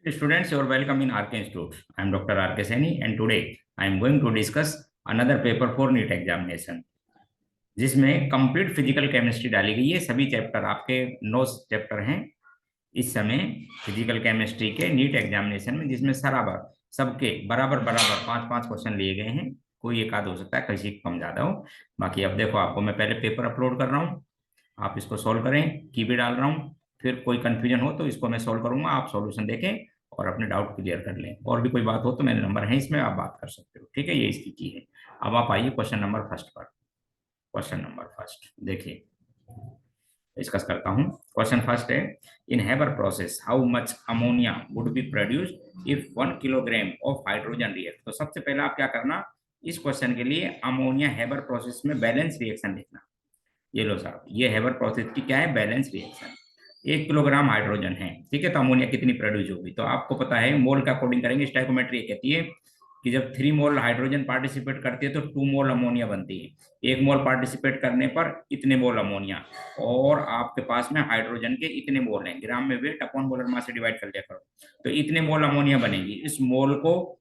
Students, you're welcome in RK Institute. I am Dr. RK Saini, and today I am going to discuss another paper for NEET examination, जिसमें complete physical chemistry डाली गई है। सभी chapter आपके 9 chapter हैं इस समय physical chemistry के नीट एग्जामिनेशन में, जिसमें सराबर सबके बराबर बराबर 5-5 क्वेश्चन लिए गए हैं। कोई एक आध हो सकता है, किसी कम ज्यादा हो। बाकी अब देखो, आपको मैं पहले पेपर अपलोड कर रहा हूँ, आप इसको सोल्व करें, की भी डाल रहा हूँ। फिर कोई कंफ्यूजन हो तो इसको मैं सोल्व करूंगा, आप सॉल्यूशन देखें और अपने डाउट क्लियर कर लें। और भी कोई बात हो तो मेरे नंबर है इसमें, आप बात कर सकते हो। ठीक है, ये इसकी की है। अब आप आइए क्वेश्चन नंबर फर्स्ट पर। क्वेश्चन नंबर फर्स्ट देखिए, डिस्कस करता हूँ। क्वेश्चन फर्स्ट है, in Haber process how much ammonia would be produced if 1 kilogram of hydrogen react. तो सबसे पहले आप क्या करना, इस क्वेश्चन के लिए अमोनिया हेबर प्रोसेस में बैलेंस रिएक्शन लिखना। ये लो साहब, ये हेबर प्रोसेस की क्या है, बैलेंस रिएक्शन। 1 किलोग्राम हाइड्रोजन है, ठीक है, तो अमोनिया कितनी प्रोड्यूस होगी। तो आपको पता है, मोल का अकॉर्डिंग करेंगे। स्टाइकोमेट्री कहती है कि जब 3 मोल हाइड्रोजन पार्टिसिपेट करती है तो 2 मोल अमोनिया बनती है। 1 मोल पार्टिसिपेट करने पर इतने मोल अमोनिया, और आपके पास में हाइड्रोजन के इतने मोल हैं। ग्राम में वेट अपॉन मोलर मास से डिवाइड कर लिया करो, तो इतने मोल अमोनिया बनेगी। इस मोल को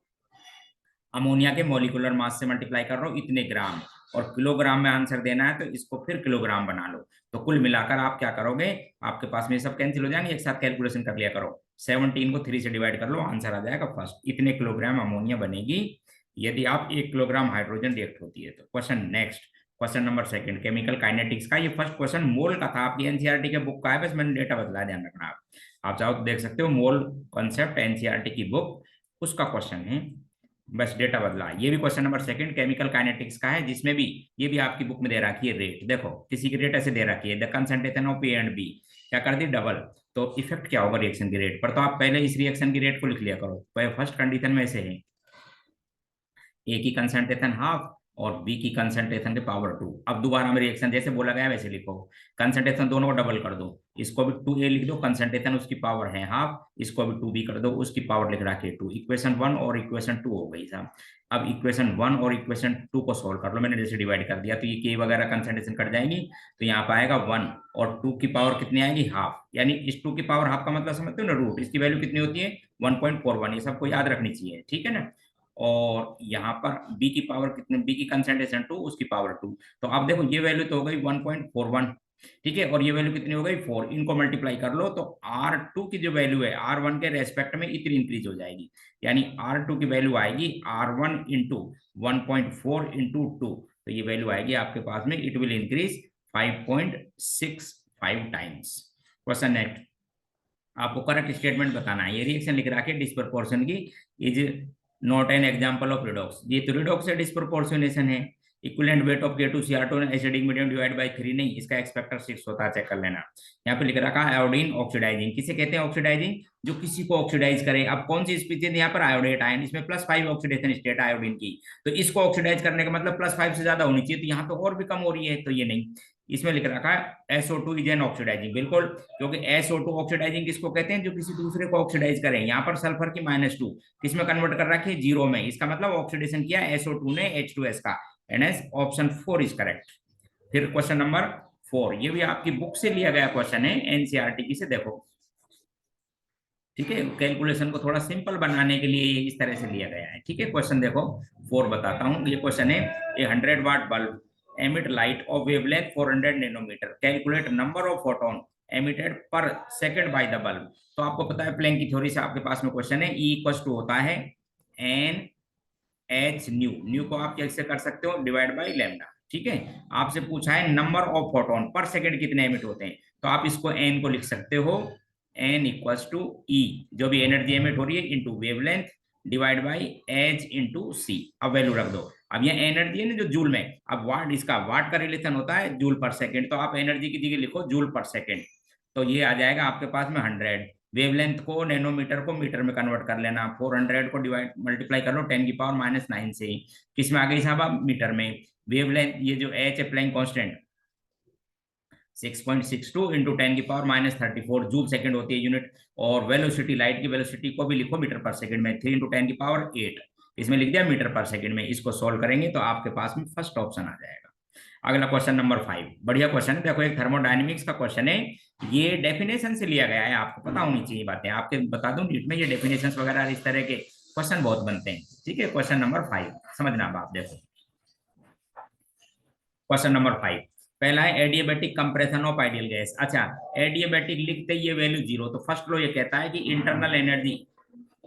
अमोनिया के मोलिकुलर मास से मल्टीप्लाई कर रहा हूँ, इतने ग्राम, और किलोग्राम में आंसर देना है तो इसको फिर किलोग्राम बना लो। तो कुल मिलाकर आप क्या करोगे, आपके पास में सब कैंसिल हो जाएंगे, एक साथ कैलकुलेशन कर लिया करो। 17 को 3 से डिवाइड कर लो, आंसर आ जाएगा फर्स्ट। इतने किलोग्राम अमोनिया बनेगी यदि आप 1 किलोग्राम हाइड्रोजन रिएक्ट होती है तो। Question next, question number second, chemical kinetics का। ये फर्स्ट क्वेश्चन मोल का था, आपकी एनसीईआरटी के बुक का है, बस मैंने डेटा बदला, ध्यान रखना। आप चाहो तो देख सकते हो, मोल कॉन्सेप्ट एनसीईआरटी की बुक, उसका क्वेश्चन है, बस डेटा बदला। ये भी question number second chemical kinetics का है, जिसमें भी ये भी आपकी बुक में दे रखी है रेट। देखो किसी की रेट ऐसे दे रखी है, the concentration of A and B, क्या कर दी, डबल। तो इफेक्ट क्या होगा रिएक्शन की रेट पर, तो आप पहले इस रिएक्शन की रेट को लिख लिया करो। फर्स्ट कंडीशन में ऐसे है, ए की कंसंट्रेशन हाफ और बी की कंसंट्रेशन के पावर 2। अब दोबारा में रिएक्शन जैसे बोला गया वैसे लिखो, कंसंट्रेशन दोनों को डबल कर दो। इसको भी 2a लिख दो, कंसंट्रेशन उसकी पावर है हाफ, इसको भी 2b कर दो, उसकी पावर लिख रखी है 2। इक्वेशन 1 और इक्वेशन 2 हो गई साहब। अब इक्वेशन 1 और इक्वेशन 2 को सोल्व कर लो, मैंने जैसे डिवाइड कर दिया, तो ये के वगैरह कंसंट्रेशन कट जाएंगी, तो यहाँ पर आएगा 1, और 2 की पावर कितनी आएगी, हाफ। यानी इस 2 की पावर हाफ का मतलब समझते हो ना, रूट, इसकी वैल्यू कितनी होती है, 1.41। ये सबको याद रखनी चाहिए, ठीक है ना। और यहाँ पर b की पावर कितने, b की कंसंट्रेशन 2, उसकी पावर 2। तो अब देखो ये वैल्यू तो हो गई 1.41, ठीक है, और ये वैल्यू कितनी हो गई 4। इनको मल्टीप्लाई कर लो तो R2 की जो वैल्यू है R1 के रेस्पेक्ट में इतनी इंक्रीज हो जाएगी। यानी R2 की वैल्यू आएगी R1 इंटू 1.4 इंटू 2, तो ये वैल्यू आएगी आपके पास में, it will increase 5.65 times. Question next, आपको करेक्ट स्टेटमेंट बताना है। ये रिएक्शन लिख रखा है डिस्प्रपोर्शन की, is not an example of redox. ये तो रिडॉक्स है, डिस्प्रपोर्शनेशन है। Equivalent weight of K2Cr2 acidic medium divide by 3 नहीं, इसका एक्सपेक्टर 6 होता है, चेक कर लेना। यहाँ पे लिख रखा है आयोडीन ऑक्सीडाइजिंग। किसे कहते हैं ऑक्सीडाइजिंग, जो किसी को ऑक्सीडाइज करे। अब कौन सी स्पीसीज यहाँ पर, आयोडेट आयन, इसमें +5 ऑक्सीडेशन स्टेट आयोडीन की, तो इसको ऑक्सीडाइज करने का मतलब +5 से ज्यादा होनी चाहिए, तो यहाँ पे और भी कम हो रही है, तो ये नहीं। इसमें लिख रखा है SO2 इज एन ऑक्सीडाइजिंग, बिल्कुल, क्योंकि SO2 ऑक्सीडाइजिंग किसको कहते हैं, जो किसी दूसरे को ऑक्सीडाइज करें। यहाँ पर सल्फर की -2 किसमें कन्वर्ट कर रखी है, 0 में, इसका मतलब ऑक्सीडेशन किया SO2 ने H2S का। NS option 4 is correct. फिर क्वेश्चन नंबर 4, ये भी आपकी बुक से लिया गया क्वेश्चन है, एनसीईआरटी की से, देखो ठीक है। कैलकुलेशन को थोड़ा सिंपल बनाने के लिए ये इस तरह से लिया गया है, ठीक है। क्वेश्चन देखो 4 बताता हूँ। ये क्वेश्चन है, a 100 watt bulb emit light of wavelength 400 nanometer, calculate number of photon emitted per second by the bulb। तो आपको पता है प्लैंक की थ्योरी से आपके पास में क्वेश्चन है, E इक्वल टू होता है एन एच न्यू, न्यू को आप कैसे कर सकते हो, डिवाइड बाई लैम्डा, ठीक है। आपसे पूछा है नंबर ऑफ फोटोन पर सेकंड कितने एमिट होते हैं, तो आप इसको एन को लिख सकते हो, एन इक्वल टू ई, जो भी एनर्जी एमिट हो रही है, into wavelength divide by H into C. अब वैल्यू रख दो। अब ये एनर्जी है ना जो जूल में, अब वाट, इसका वाट का रिलेशन होता है जूल पर सेकंड, तो आप एनर्जी की जगह लिखो जूल पर सेकंड, तो ये आ जाएगा आपके पास में 100। वेवलेंथ को नैनोमीटर को मीटर में कन्वर्ट कर लेना, 400 को डिवाइड मल्टीप्लाई कर लो 10 की पावर -9 से, किस में आ गई साहब, आप मीटर में। वेवलेंथ, ये जो एच है प्लैंक कांस्टेंट 6.62 इंटू 10 की पावर -34 जूल सेकंड होती है यूनिट। और वेलोसिटी, लाइट की वेलोसिटी को भी लिखो मीटर पर सेकंड में, 3 इंटू 10 की पावर 8, इसमें लिख दिया मीटर पर सेकंड में। इसको सोल्व करेंगे तो आपके पास में फर्स्ट ऑप्शन आ जाएगा। अगला क्वेश्चन नंबर 5, बढ़िया क्वेश्चन है। देखो एक थर्मोडायनेमिक्स का क्वेश्चन है, ये डेफिनेशन से लिया गया है, आपको पता होनी चाहिए बातें। आपके बता दूं नीट में ये डेफिनेशंस वगैरह इस तरह के क्वेश्चन बहुत बनते हैं। ठीक है, क्वेश्चन नंबर 5 समझना। अब आप देखो क्वेश्चन नंबर 5, पहला है adiabatic compression of ideal gas. अच्छा, एडियाबैटिक लिखते ही ये वैल्यू जीरो, तो फर्स्ट लॉ ये कहता है कि इंटरनल एनर्जी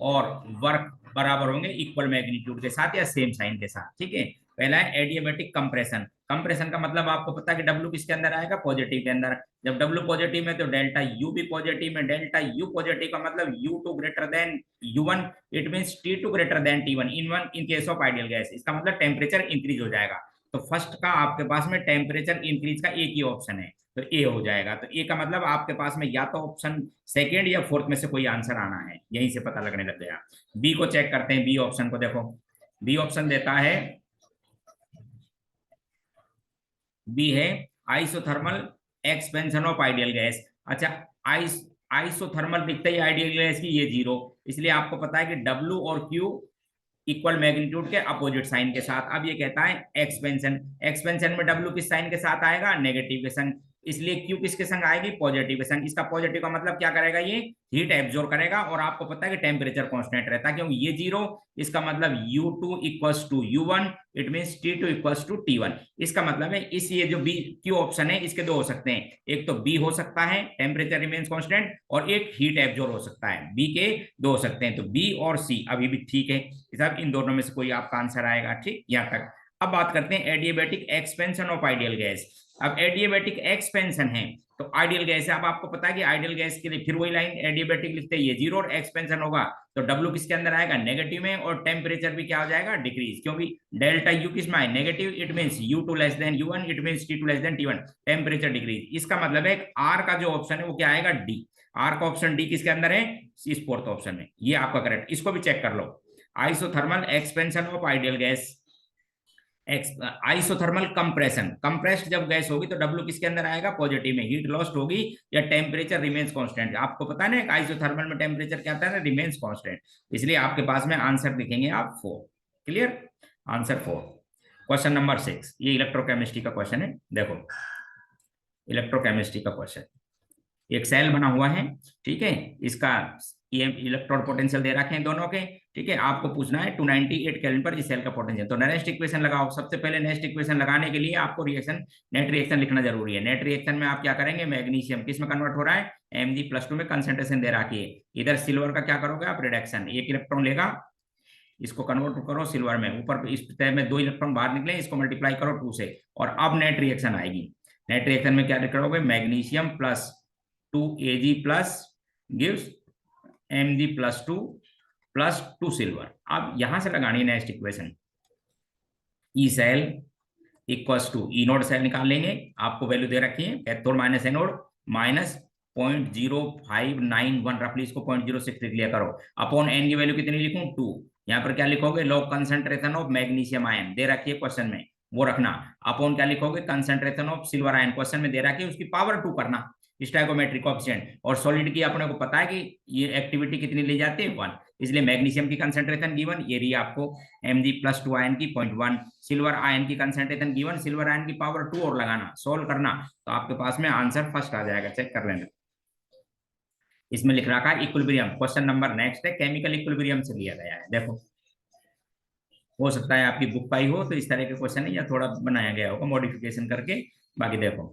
और वर्क बराबर होंगे इक्वल मैग्नीट्यूड के साथ या सेम साइन के साथ। ठीक है, पहला है एडियाबैटिक कंप्रेशन। कंप्रेशन का मतलब आपको पता है कि डब्ल्यू किसके अंदर आएगा, पॉजिटिव के अंदर। जब डब्ल्यू पॉजिटिव में तो डेल्टा यू भी पॉजिटिव में, डेल्टा यू पॉजिटिव का मतलब U two greater than U one, it mean T two greater than T one in case of ideal gas. इसका मतलब टेम्परेचर इंक्रीज हो जाएगा। तो फर्स्ट का आपके पास में टेम्परेचर इंक्रीज का एक ही ऑप्शन है, तो ए हो जाएगा। तो ए का मतलब आपके पास में या तो ऑप्शन सेकेंड या फोर्थ में से कोई आंसर आना है, यहीं से पता लगने लग गया। बी को चेक करते हैं, बी ऑप्शन को देखो। बी ऑप्शन देता है, बी है isothermal expansion of ideal gas. अच्छा, आइसोथर्मल दिखता ही आइडियल गैस की ये जीरो, इसलिए आपको पता है कि डब्ल्यू और क्यू इक्वल मैग्नीट्यूड के अपोजिट साइन के साथ। अब ये कहता है एक्सपेंशन, एक्सपेंशन में डब्ल्यू किस साइन के साथ आएगा, नेगेटिव के संग, इसलिए क्यू किसके संग आएगी, पॉजिटिव के संग। इसका पॉजिटिव का मतलब क्या करेगा, ये हीट एब्जॉर्ब करेगा, और आपको पता है कि टेम्परेचर कांस्टेंट रहता है क्योंकि ये जीरो, इसका मतलब U2 equals to U1, it means T2 equals to T1। इसका मतलब है इस ये जो बी क्यू ऑप्शन है इसके दो हो सकते हैं, एक तो बी हो सकता है टेम्परेचर रिमेन्स कांस्टेंट, और एक हीट एब्जॉर्ब हो सकता है। बी के दो हो सकते हैं, तो बी और सी अभी भी ठीक है साहब, इन दोनों में से कोई आपका आंसर आएगा। ठीक, यहाँ तक। अब बात करते हैं adiabatic expansion of ideal gas. अब एडियाबैटिक एक्सपेंशन है तो आइडियल गैस है। अब आपको पता है कि आइडियल गैस के लिए फिर वही लाइन, एडियाबैटिक लिखते हैं ये जीरो, और एक्सपेंशन होगा तो डब्ल्यू किसके अंदर आएगा, नेगेटिव में, और टेम्परेचर भी क्या हो जाएगा, डिक्रीज, क्योंकि डेल्टा यू किस में आए, negative, it means U2 less than U1, it means T2 less than T1, temperature decrease. इसका मतलब है आर का जो ऑप्शन है वो क्या आएगा, डी। आर का ऑप्शन डी किसके अंदर है, इस फोर्थ ऑप्शन में, ये आपका करेक्ट। इसको भी चेक कर लो, isothermal expansion of ideal gas, isothermal compression, compressed जब गैस होगी तो डब्ल्यू किसके अंदर आएगा, पॉजिटिव में, हीट लॉस्ट होगी या टेम्परेचर रिमेन्स कांस्टेंट। आपको पता है ना आइसोथर्मल में टेम्परेचर क्या आता है, रिमेन्स कांस्टेंट, इसलिए आपके पास में आंसर दिखेंगे आप 4। Clear, answer 4। क्वेश्चन नंबर 6, ये इलेक्ट्रोकेमिस्ट्री का क्वेश्चन है। देखो इलेक्ट्रोकेमिस्ट्री का क्वेश्चन, एक सेल बना हुआ है, ठीक है, इसका ये इलेक्ट्रोड पोटेंशियल दे रखे हैं दोनों के। ठीक है, आपको पूछना है 298 केल्विन पर इस सेल का पोटेंशियल। तो नेक्स्ट इक्वेशन लगाओ। सबसे पहले नेक्स्ट इक्वेशन लगाने के लिए आपको रिएक्शन, नेट रिएक्शन लिखना जरूरी है। नेट रिएक्शन में आप क्या करेंगे, मैग्नीशियम किस में कन्वर्ट हो रहा है, Mg+2 में कंसेंट्रेशन दे रखी है। इधर सिल्वर का क्या करोगे आप, रिडक्शन, एक इलेक्ट्रॉन लेगा, इसको कन्वर्ट करो सिल्वर में, ऊपर इस तय में 2 इलेक्ट्रॉन बाहर निकले, इसको मल्टीप्लाई करो 2 से, और अब नेट रिएक्शन आएगी। नेट रिएक्शन में क्या करोगे, magnesium plus 2Ag plus gives Mg+2 plus 2 silver. अब यहां से लगानी है next equation, E cell equals to E nought, cell निकाल लेंगे, आपको वैल्यू दे रखी है, कैथोड माइनस एनोड माइनस 0.0591, रफली इसको 0.06 लिख लिया करो, अपॉन एन की वैल्यू कितनी लिखूं, 2। यहाँ पर क्या लिखोगे, log concentration of magnesium ion दे रखी है क्वेश्चन में, वो रखना। अपॉन क्या लिखोगे, concentration of silver ion question में दे रखी है, उसकी पावर 2 करना, स्टैइकोमेट्रिक कोएफिशिएंट। और सॉलिड की अपने को पता है कि ये एक्टिविटी कितनी ली जाती है, 1, इसलिए मैग्नीशियम की कंसेंट्रेशन गिवन, ये रही आपको Mg+2 आयन की 0.1, सिल्वर आयन की कंसेंट्रेशन गिवन, सिल्वर आयन की पावर 2 और लगाना, सोल्व करना, तो आपके पास में आंसर फर्स्ट आ जाएगा। चेक कर लेना, इसमें लिख रखा है इक्विलिब्रियम। क्वेश्चन नंबर नेक्स्ट है, केमिकल इक्विलिब्रियम से लिया गया है। देखो हो सकता है आपकी बुक पाई हो तो इस तरह के क्वेश्चन है, या थोड़ा बनाया गया होगा मॉडिफिकेशन करके। बाकी देखो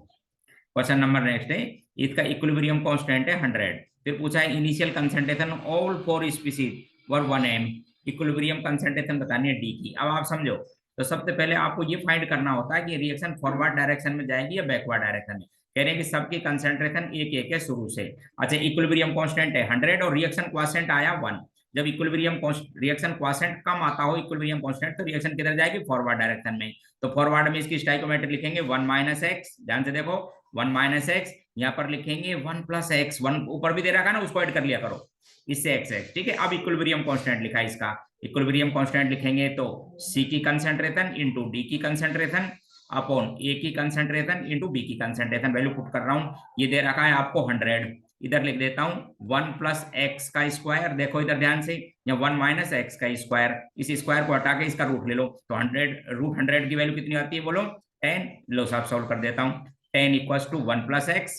क्वेश्चन नंबर नेक्स्ट है, इसका इक्विलिब्रियम कांस्टेंट है 100। फिर पूछा है इनिशियल कंसंट्रेशन ऑल 4 स्पीसीज वर 1 m, इक्विलिब्रियम कंसंट्रेशन बतानी है डी की। अब आप समझो, तो सबसे पहले आपको ये फाइंड करना होता है कि रिएक्शन फॉरवर्ड डायरेक्शन में जाएगी या बैकवर्ड डायरेक्शन में। कह रहे हैं कि सबकी कंसंट्रेशन एक एक है शुरू से। अच्छा, इक्विलिब्रियम कांस्टेंट है 100 और रिएक्शन क्वोशिएंट आया 1। जब इक्विलिब्रियम रिएक्शन क्वोशिएंट कम आता हो इक्विलिब्रियम कांस्टेंट, तो रिएक्शन किधर जाएगी, फॉरवर्ड डायरेक्शन में। तो फॉरवर्ड में इसकी स्टोइकोमेट्री लिखेंगे 1 - x, ध्यान से देखो 1 - x, यहाँ पर लिखेंगे 1 + x, 1 ऊपर भी दे रखा ना, उसको ऐड कर लिया करो, इससे x। ठीक है, अब इक्विलिब्रियम कांस्टेंट लिखा है इसका, इक्विलिब्रियम कांस्टेंट लिखेंगे तो C की कंसंट्रेशन इंटू D की कंसंट्रेशन अपॉन A की कंसंट्रेशन इंटू B की कंसंट्रेशन, वैल्यू पुट कर रहा हूं, ये दे रखा है आपको 100। इधर लिख देता हूं 1 + x का स्क्वायर, देखो इधर ध्यान से, या 1 - x का स्क्वायर, इस स्क्वायर को हटा के इसका रूट ले लो, तो 100 √100 की वैल्यू कितनी आती है बोलो, 10 लो साहब सॉल्व कर देता हूं। 10 equals to 1 plus x,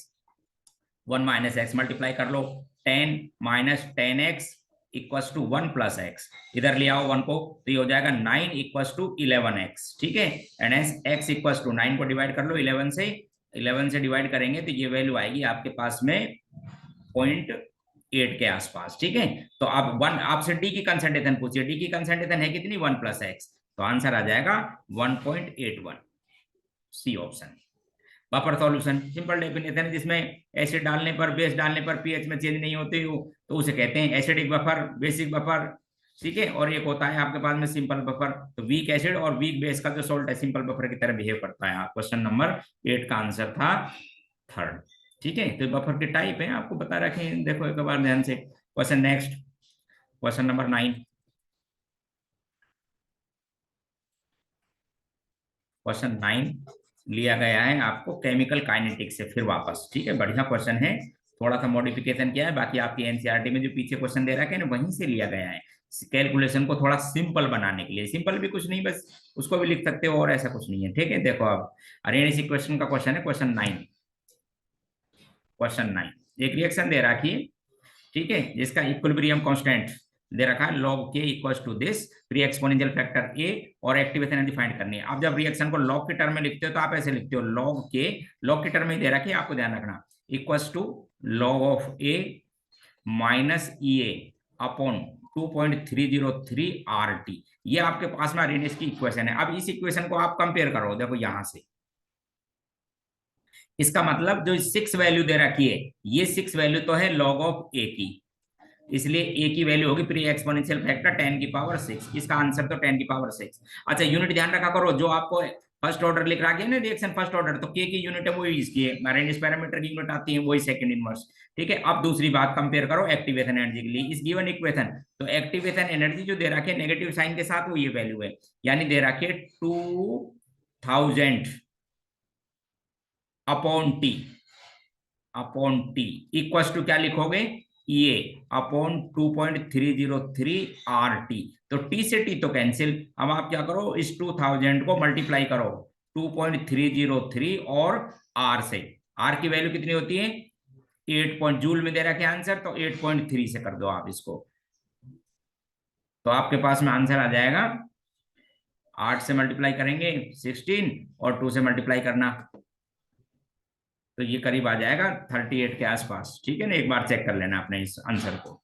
1 minus x multiply कर लो। 10 minus 10x equals to 1 plus x, इधर ले आओ 1 को, तो ये हो जाएगा 9 इक्वल्स टू 11x। ठीक है, and as x equals to 9 को डिवाइड कर लो 11 से, 11 से डिवाइड करेंगे तो ये वैल्यू आएगी आपके पास में 0.8 के आसपास। ठीक है, तो आप वन आपसे डी की कंसंट्रेशन पूछिए, डी की कंसंट्रेशन है कितनी, 1 प्लस एक्स, तो आंसर आ जाएगा 1.81, C option. Buffer solution simple definition है, जिसमें एसिड डालने पर, बेस डालने पर पीएच में चेंज नहीं होती हो, तो उसे कहते हैं एसिडिक बफर, बेसिक बफर। ठीक है, और एक होता है आपके पास में सिंपल बफर, तो वीक एसिड और वीक बेस का जो सॉल्ट है सिंपल बफर की तरह बिहेव करता है। क्वेश्चन नंबर 8 का आंसर था थर्ड। ठीक है, तो बफर के टाइप है आपको बता रखें, देखो एक बार ध्यान से। Question next, question number 9। Question 9 लिया गया है आपको केमिकल काइनेटिक्स से फिर वापस। ठीक है, बढ़िया क्वेश्चन है, थोड़ा सा मॉडिफिकेशन किया है, बाकी आपकी एनसीईआरटी में जो पीछे क्वेश्चन दे रखे हैं ना वहीं से लिया गया है, कैलकुलेशन को थोड़ा सिंपल बनाने के लिए। सिंपल भी कुछ नहीं, बस उसको भी लिख सकते हो और ऐसा कुछ नहीं है। ठीक है, देखो अब अरेंज इक्वेशन का क्वेश्चन है, क्वेश्चन 9। क्वेश्चन 9, एक रिएक्शन दे रखी है, ठीक है, जिसका इक्विलिब्रियम कांस्टेंट दे रखा है log k equals to this, फिर एक्सपोनेंशियल फैक्टर a और एक्टिवेशन एनर्जी फाइंड करनी है। अब जब रिएक्शन को log के टर्म में लिखते हो तो आप ऐसे लिखते हो log k, log के टर्म में दे रखी है, आपको ध्यान रखना, equals to log of a minus ea upon 2.303 RT। ये आपके पास में अरेनियस की इक्वेशन है। अब इस इक्वेशन को आप कंपेयर करो, देखो यहां से, इसका मतलब जो 6 वैल्यू दे रखी है, ये 6 वैल्यू तो है log ऑफ a की, इसलिए a की वैल्यू होगी प्री एक्सपोनेंशियल फैक्टर 10 की पावर 6। इसका आंसर तो 10 की पावर 6। अच्छा, यूनिट ध्यान रखा करो, जो आपको फर्स्ट ऑर्डर लिख रहा है ना रिएक्शन फर्स्ट ऑर्डर, तो k की यूनिट है वही इसकी है, अरेंज पैरामीटर की यूनिट आती है वही सेकंड इनवर्स। ठीक है, अब दूसरी बात कंपेयर करो एक्टिवेशन एनर्जी के लिए इस गिवन इक्वेशन, तो एक्टिवेशन एनर्जी जो दे रखी है नेगेटिव साइन के साथ वो ये वैल्यू है, यानी दे रखी है 2000 अपॉन टी इक्वल्स टू क्या लिखोगे, ये अपॉन 2.303 RT। तो टी से टी तो कैंसिल, अब आप क्या करो, इस 2000 को मल्टीप्लाई करो 2.303 और R से, R की वैल्यू कितनी होती है 8 पॉइंट, जूल में दे रखा है आंसर, तो 8.3 से कर दो आप इसको, तो आपके पास में आंसर आ जाएगा, 8 से मल्टीप्लाई करेंगे 16 और 2 से मल्टीप्लाई करना, तो ये करीब आ जाएगा 38 के आसपास। ठीक है ना, एक बार चेक कर लेना अपने इस आंसर को।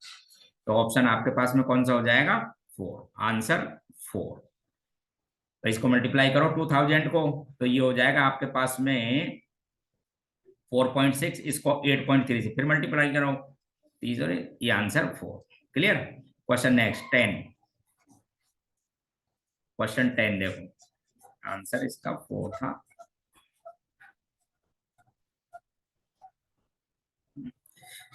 तो ऑप्शन आपके पास में कौन सा हो जाएगा, 4, आंसर 4। तो इसको मल्टीप्लाई करो 2000 को, तो ये हो जाएगा आपके पास में 4.6, इसको 8.3 से फिर मल्टीप्लाई करो, तीसरे ये answer 4। Clear. Question next 10, question 10 देखो, आंसर इसका 4 था।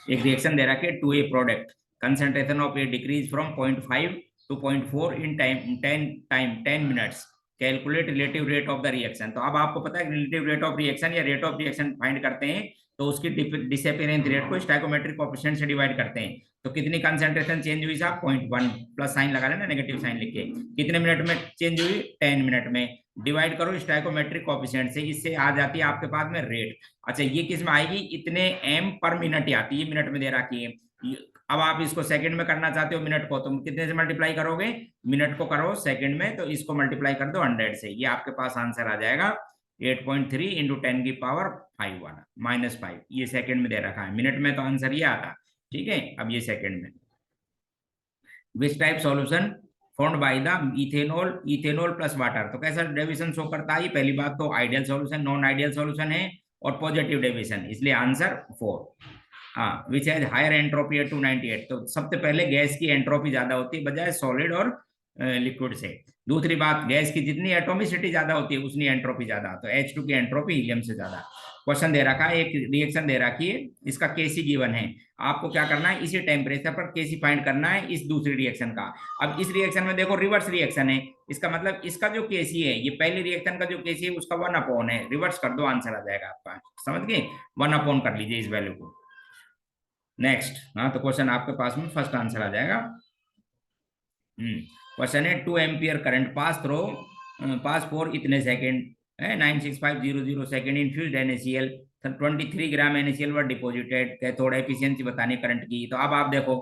एक रिएक्शन दे रखा है to A product, concentration of A decrease from 0.5 to 0.4 in time 10 minutes, calculate relative rate of the reaction. तो अब आपको पता है रिलेटिव रेट ऑफ रिएक्शन या रेट ऑफ रिएक्शन फाइंड करते हैं, तो उसकी डिसअपीयरेंस रेट को स्टोइकोमेट्रिक कोएफिशिएंट से डिवाइड करते हैं। तो कितनी कंसंट्रेशन चेंज हुई साहब, 0.1, प्लस साइन लगा लेना, नेगेटिव साइन लिख के, कितने मिनट में चेंज हुई 10 मिनट में, डिवाइड करो स्टोइकोमेट्रिक कोएफिशिएंट से, इससे आ जाती है आपके पास में रेट। अच्छा, ये किस में आएगी, इतने m पर मिनट आती है, मिनट में दे रखी है। अब आप इसको सेकंड में करना चाहते हो मिनट को, तो कितने से मल्टीप्लाई करोगे, मिनट को करो सेकंड में, तो इसको मल्टीप्लाई कर दो 100 से, ये आपके पास आंसर आ जाएगा 8.3 इंटू 10 की पावर 5 वाला -5, ये सेकंड में दे रखा है, मिनट में तो आंसर ये आता। ठीक है, अब ये सेकंड में, which type solution formed by the ethanol plus water, तो कैसा डेविएशन शो करता है, पहली बात तो ideal solution, non ideal solution है और पॉजिटिव डेविएशन, इसलिए आंसर 4। हाँ, विच हैज हायर एंट्रोपी है 298, तो सबसे पहले गैस की एंट्रोपी ज्यादा होती है बजाय सॉलिड और लिक्विड से। दूसरी बात, गैस की जितनी एटोमिसिटी ज्यादा होती है उतनी एंट्रोपी ज्यादा, तो H2 की एंट्रोपी हीलियम से ज्यादा। क्वेश्चन दे रखा है, एक रिएक्शन दे रखी है, इसका केसी गिवन है, आपको क्या करना है, इसी टेम्परेचर पर केसी फाइंड करना है इस दूसरी रिएक्शन का। अब इस रिएक्शन में देखो रिवर्स रिएक्शन है, इसका मतलब इसका जो केसी है, ये पहली रिएक्शन का जो केसी है उसका 1 अपॉन है, रिवर्स कर दो आंसर आ जाएगा आपका, समझ गए, 1 अपॉन कर लीजिए इस वैल्यू को। नेक्स्ट, हाँ, तो क्वेश्चन आपके पास में फर्स्ट आंसर आ जाएगा। क्वेश्चन है 2 एम्पियर करंट पास फॉर इतने सेकेंड है 96500 सेकेंड इन्फ्यूज्ड NaCl, 23 ग्राम NaCl वर डिपोजिटेड। कैथोड एफिशिएंसी बतानी करंट की। तो अब आप देखो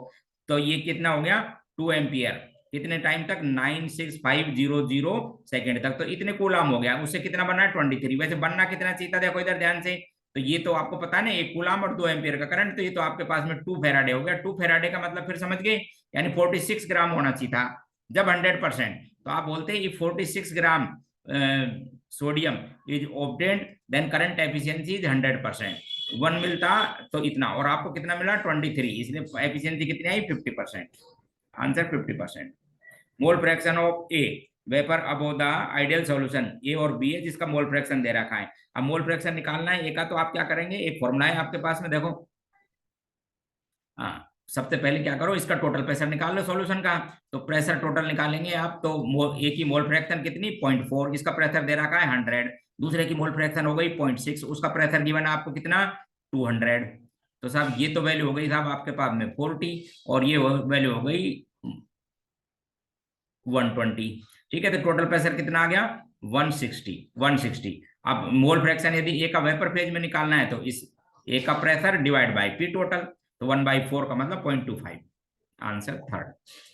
तो ये कितना हो गया 2 एम्पियर, कितने टाइम तक 96500 सेकेंड तक, तो इतने कूलाम हो गया। उससे कितना बना है 23। वैसे बनना कितना चाहिए था देखो इधर ध्यान से, तो ये तो आपको पता है ना 1 कूलाम और 2 एम्पियर का करंट, तो ये तो आपके पास में 2 फेराडे हो गया। 2 फेराडे का मतलब फिर समझ गए, यानी 46 ग्राम होना चाहिए था जब 100%। तो आप बोलते हैं 46 gram sodium is obtained then current efficiency is 100%। 1 मिलता तो इतना, और आपको कितना मिला 23, इसलिए एफिशिएंसी कितनी आई 50%। Answer 50%। Mole fraction of A vapour above the ideal solution, A और बी है जिसका मोल फ्रैक्शन दे रखा है। अब मोल फ्रैक्शन निकालना है ए का, तो आप क्या करेंगे, एक फॉर्मूला है आपके पास में देखो। हाँ, सबसे पहले क्या करो, इसका टोटल प्रेशर निकाल लो सॉल्यूशन का। तो प्रेशर टोटल निकालेंगे आप, तो ए की मोल फ्रैक्शन कितनी 0.4, इसका प्रेशर दे रखा है 100, दूसरे की मोल फ्रैक्शन हो गई 0.6, उसका प्रेशर गिवन है आपको कितना 200। तो साहब ये तो वैल्यू हो गई साहब आपके पास में 40, और ये वैल्यू हो गई 120। ठीक है, तो टोटल प्रेशर कितना आ गया 160। अब मोल फ्रैक्शन यदि ए का वेपर फेज में निकालना है, तो इस ए का pressure divide by P total, तो 1/4 का मतलब 0.25। Answer third.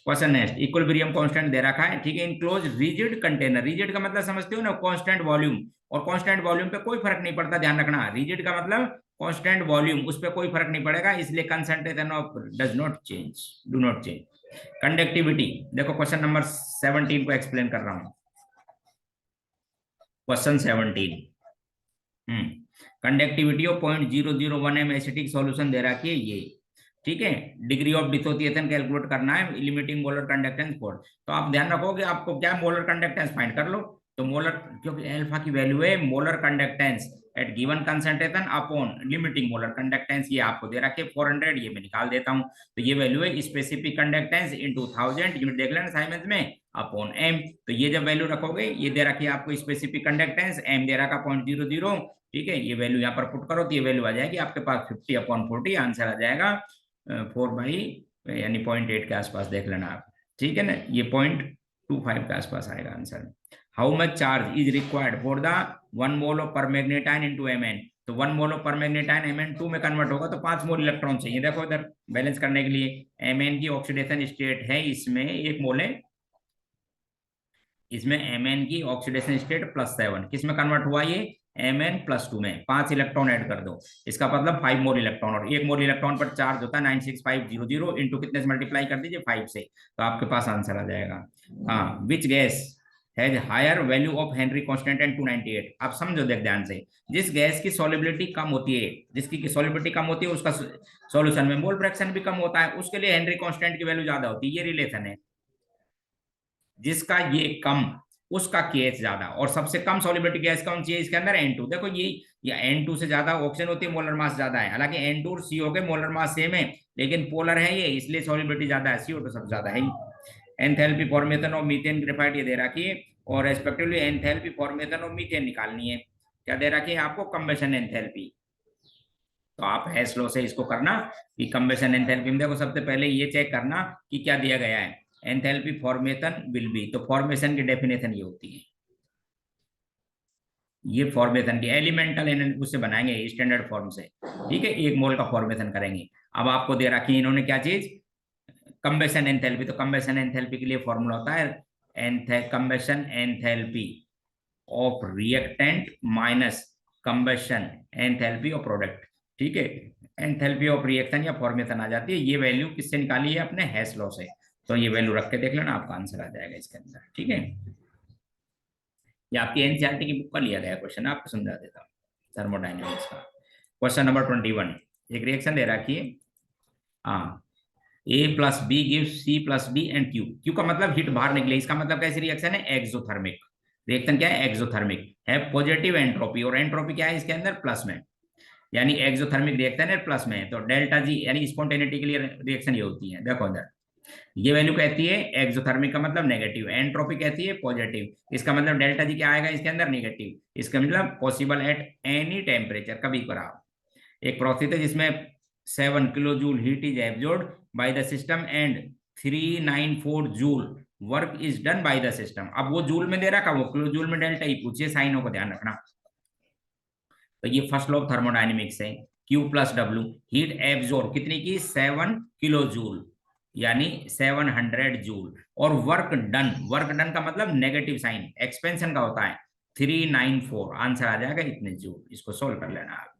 Question next, equilibrium constant दे रखा है। ठीक है, इनक्लोज रिजिड कंटेनर, रिजिड का मतलब समझते हो ना कांस्टेंट वॉल्यूम, और कांस्टेंट वॉल्यूम पे कोई फर्क नहीं पड़ता, ध्यान रखना। रिजिड का मतलब कांस्टेंट वॉल्यूम, उस पर कोई फर्क नहीं पड़ेगा, इसलिए concentration of does not change, do not change. Conductivity देखो, क्वेश्चन नंबर 17 को एक्सप्लेन कर रहा हूं। Question 17, conductivity of 0.001 m acetic solution दे रखी है ये। ठीक है, डिग्री ऑफ डिसोसिएशन कैलकुलेट करना है, लिमिटिंग मोलर कंडक्टेंस फोर। तो आप ध्यान रखोगे आपको क्या मोलर कंडक्टेंस फाइंड कर लो। तो मोलर, क्योंकि अल्फा की वैल्यू है molar conductance at given concentration upon limiting molar conductance, ये आपको दे रखे 400, ये मैं निकाल देता हूं। तो ये वैल्यू है स्पेसिफिक कंडक्टेंस इनटू 1000, यूनिट देख लेना साइमेंस में, अपॉन m। तो ये जब वैल्यू रखोगे, ये दे रखी है आपको स्पेसिफिक कंडक्टेंस, m दे रखा 0.00। ठीक है, ये वैल्यू यहाँ पर पुट करो तो ये वैल्यू आ जाएगी आपके पास 50/40, आंसर आ जाएगा 4 यानी 0.8 के आसपास देख लेना आप। ठीक है ना, ये 0.25 के आसपास आएगा answer. How much charge is required for the 1 mole of permanganate into Mn। तो 1 मोल ऑफ परमैग्नेटाइन Mn2 में कन्वर्ट होगा, तो 5 मोल इलेक्ट्रॉन चाहिए। देखो इधर बैलेंस करने के लिए Mn की ऑक्सीडेशन स्टेट है, इसमें 1 मोल है, इसमें Mn की ऑक्सीडेशन स्टेट +7, किस में कन्वर्ट हुआ ये Mn+2 में। 5 इलेक्ट्रॉन ऐड कर दो, इसका मतलब 5 मोल इलेक्ट्रॉन, और 1 मोल इलेक्ट्रॉन पर चार्ज होता है 96500 इंटू कितने से मल्टीप्लाई कर दीजिए 5 से, तो आपके पास आंसर आ जाएगा। हाँ, which gas has higher value of Henry constant and 298। आप समझो देख ध्यान से, जिस गैस की सॉलिबिलिटी कम होती है, जिसकी सॉलिबिलिटी कम होती है उसका सॉल्यूशन में मोल फ्रैक्शन भी कम होता है, उसके लिए हेनरी कांस्टेंट की वैल्यू ज्यादा होती है, ये रिलेशन है। जिसका ये कम उसका केएच ज्यादा, और सबसे कम सॉलिबिलिटी गैस कौन सी है इसके अंदर N2। देखो ये N2 से ज्यादा ऑक्सीजन होती है, मोलर मास ज्यादा है, हालांकि N2 और CO के मोलर मास सेम है, लेकिन पोलर है ये, इसलिए सॉलिबिलिटी ज्यादा है, CO2 सबसे ज्यादा है। Enthalpy formation of methane graphite ये दे रखी है, और respectively enthalpy formation of methane निकालनी है। क्या दे रखी है आपको, कंबेशन एंथैल्पी। तो आप हैश लॉ से इसको करना कि कंबेशन एंथैल्पी में देखो, सबसे पहले ये चेक करना कि क्या दिया गया है, एंथैल्पी फॉर्मेशन विल बी, तो फॉर्मेशन की डेफिनेशन ये होती है, ये फॉर्मेशन की एलिमेंटल उससे बनाएंगे स्टैंडर्ड फॉर्म से। ठीक है, 1 मोल का फॉर्मेशन करेंगे। अब आपको दे रखी है इन्होंने क्या चीज, कंबेशन एंथैल्पी। तो कंबेशन एंथैल्पी के लिए फॉर्मूला होता है कंबेशन enthalpy of reactant minus कंबेशन enthalpy of product. ठीक है, एंथैल्पी ऑफ रिएक्शन या फॉर्मेशन आ जाती है। ये वैल्यू किससे निकाली है, अपने हैश लॉ से। तो ये वैल्यू रख के देख लेना, आपका आंसर आ जाएगा इसके अंदर। ठीक है, ये आपकी एनसीईआरटी की बुक का लिया गया क्वेश्चन, आपको समझा देता हूँ थर्मोडाइनमिक्स का। क्वेश्चन नंबर 21, एक रिएक्शन दे रखी है। हाँ, A+B gives C+D and Q का मतलब हीट बाहर निकले, इसका मतलब कैसी रिएक्शन है, एक्सोथर्मिक रिएक्शन। क्या है, एक्सोथर्मिक है, पॉजिटिव एंट्रोपी, और एंट्रोपी क्या है इसके अंदर प्लस में, यानी एक्सोथर्मिक रिएक्शन है प्लस में। तो डेल्टा जी यानी स्पॉन्टेनिटी के लिए रिएक्शन ये होती है। देखो इधर ये वैल्यू कहती है एक्सोथर्मिक का मतलब नेगेटिव, एंट्रोपी कहती है पॉजिटिव, इसका मतलब डेल्टा जी क्या आएगा इसके अंदर, नेगेटिव। इसका मतलब पॉसिबल एट एनी टेम्परेचर, कभी कभार। एक प्रोसेस है जिसमें 7 kilo joule heat is absorb by the system and 394 joule work is done by the system. अब वो जूल में दे रखा, वो किलो जूल में डेल्टा ई पूछिए, साइनों को ध्यान रखना। तो ये फर्स्ट लॉ ऑफ थर्मोडायनेमिक्स है। Q plus W, heat absorb कितनी की, 7 किलो जूल, यानी 700 जूल। और वर्क डन, वर्क डन का मतलब नेगेटिव साइन एक्सपेंशन का होता है, 394, आंसर आ जाएगा इतने जूल। इसको सोल्व कर लेना आप।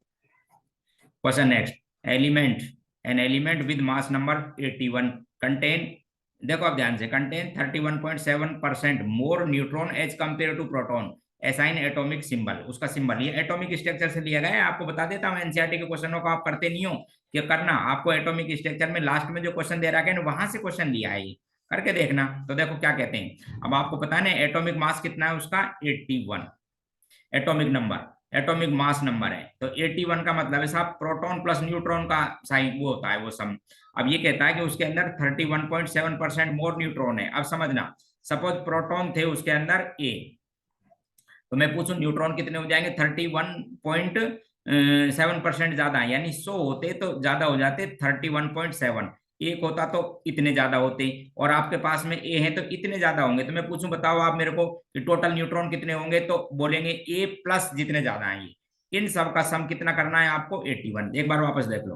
Question next, element, an element with mass number 81 contain, देखो आप ध्यान से, contain 31.7% more neutron as compare to proton, assign atomic symbol. उसका सिंबल ये एटॉमिक स्ट्रक्चर से लिया गया है। आपको बता देता हूं, एनसीईआरटी के क्वेश्चनों को आप करते नहीं हो कि करना, आपको एटॉमिक स्ट्रक्चर में लास्ट में जो क्वेश्चन दे रखा है वहां से क्वेश्चन लिया है, करके देखना। तो देखो क्या कहते हैं, अब आपको पता है ना एटॉमिक मास कितना है उसका, 81 atomic number, atomic mass number है। तो 81 का मतलब है साहब प्रोटॉन प्लस न्यूट्रॉन का साइन वो होता है, वो सम। अब ये कहता है कि उसके अंदर 31.7% मोर न्यूट्रॉन है। अब समझना, सपोज प्रोटॉन थे उसके अंदर ए, तो मैं पूछूं न्यूट्रॉन कितने हो जाएंगे, 31.7% ज्यादा है, यानी 100 होते तो ज्यादा हो जाते 31.7, एक होता तो इतने ज्यादा होते, और आपके पास में ए है तो इतने ज्यादा होंगे। तो मैं पूछूं बताओ आप मेरे को कि टोटल न्यूट्रॉन कितने होंगे, तो बोलेंगे ए प्लस जितने ज्यादा आएंगे, इन सब का सम कितना करना है आपको, 81। एक बार वापस देख लो,